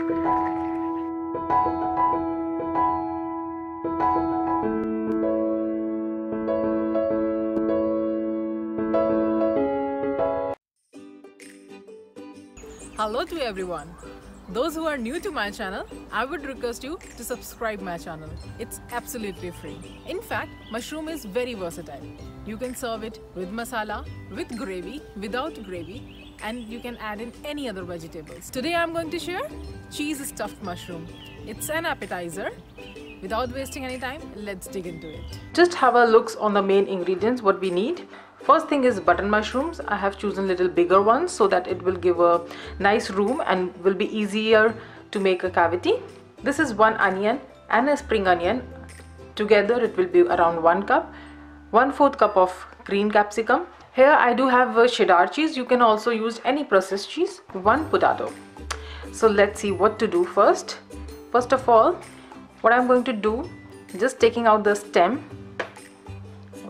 Hello to everyone. Those who are new to my channel, I would request you to subscribe my channel. It's absolutely free. In fact, mushroom is very versatile. You can serve it with masala, with gravy, without gravy, and you can add in any other vegetables. Today I'm going to share cheese stuffed mushroom. It's an appetizer. Without wasting any time, let's dig into it. Just have a look on the main ingredients what we need. First thing is button mushrooms. I have chosen little bigger ones so that it will give a nice room and will be easier to make a cavity. This is 1 onion and a spring onion. Together it will be around 1 cup. 1/4 cup of green capsicum. Here I do have cheddar cheese. You can also use any processed cheese. 1 potato. So let's see what to do first. First of all, what I'm going to do, just taking out the stem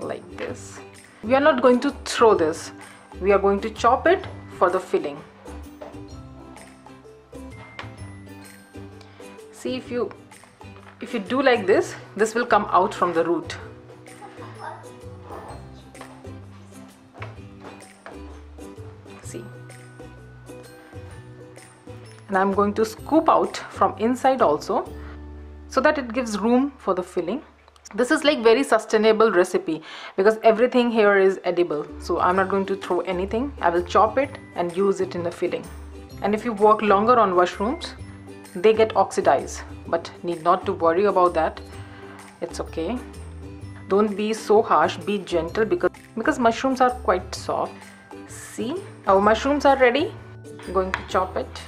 like this. We are not going to throw this. We are going to chop it for the filling. See, if you do like this, this will come out from the root. See. And I'm going to scoop out from inside also, so that it gives room for the filling. This is like very sustainable recipe because everything here is edible. So I'm not going to throw anything. I will chop it and use it in the filling. And if you work longer on mushrooms, they get oxidized, but need not to worry about that. It's okay. Don't be so harsh, be gentle because mushrooms are quite soft. See, our mushrooms are ready. I'm going to chop it.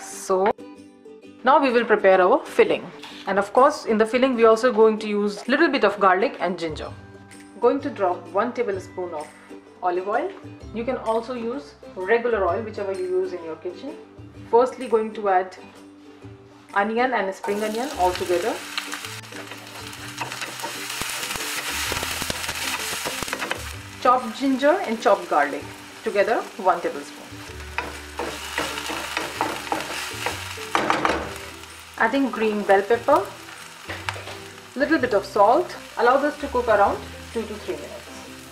So now we will prepare our filling, and of course in the filling we are also going to use little bit of garlic and ginger. Going to drop 1 tablespoon of olive oil. You can also use regular oil, whichever you use in your kitchen. Firstly going to add onion and spring onion all together. Chopped ginger and chopped garlic together 1 tablespoon. Adding green bell pepper, little bit of salt. Allow this to cook around 2 to 3 minutes.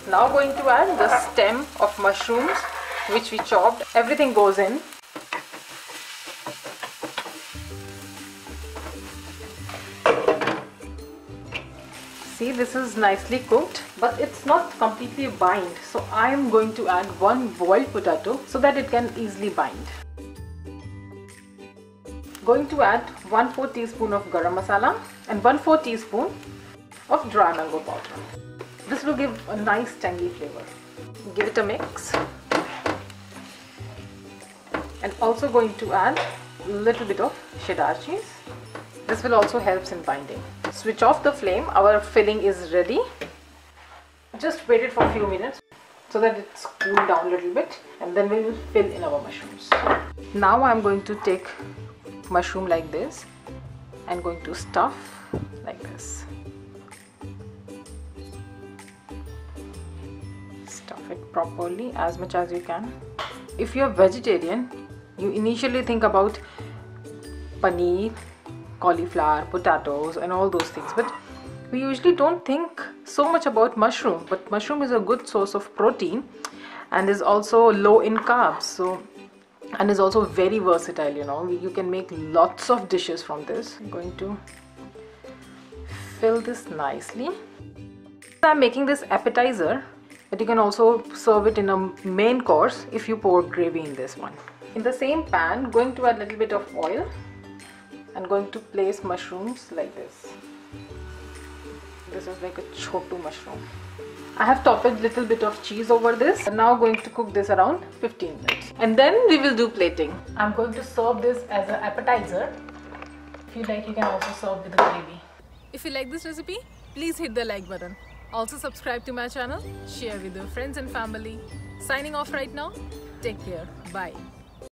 Now going to add the stem of mushrooms which we chopped. Everything goes in. See, this is nicely cooked, but it's not completely bind. So I am going to add 1 boiled potato so that it can easily bind. Going to add 1/4 teaspoon of garam masala and 1/4 teaspoon of dry mango powder. This will give a nice tangy flavor. Give it a mix. And also going to add a little bit of cheddar cheese. This will also help in binding. Switch off the flame. Our filling is ready. Just wait it for a few minutes so that it's cooled down a little bit, and then we will fill in our mushrooms. Now I'm going to take mushroom like this and going to stuff like this. Stuff it properly as much as you can. If you're vegetarian, you initially think about paneer, cauliflower, potatoes and all those things, but we usually don't think so much about mushroom. But mushroom is a good source of protein and is also low in carbs, and is also very versatile. You can make lots of dishes from this. I'm going to fill this nicely. I'm making this appetizer, but you can also serve it in a main course if you pour gravy in this one. In the same pan, going to add a little bit of oil and going to place mushrooms like this. This is like a chotu mushroom. I have topped a little bit of cheese over this. I'm now going to cook this around 15 minutes. And then we will do plating. I'm going to serve this as an appetizer. If you like, you can also serve with the gravy. If you like this recipe, please hit the like button. Also subscribe to my channel, share with your friends and family. Signing off right now. Take care. Bye.